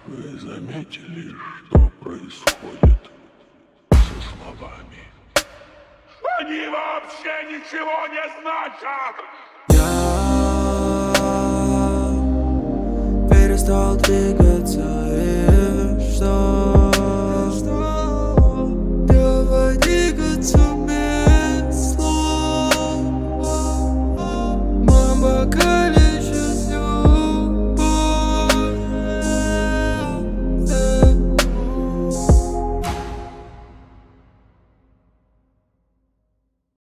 Вы заметили, что происходит со словами? Они вообще ничего не значат! Я перестал двигаться.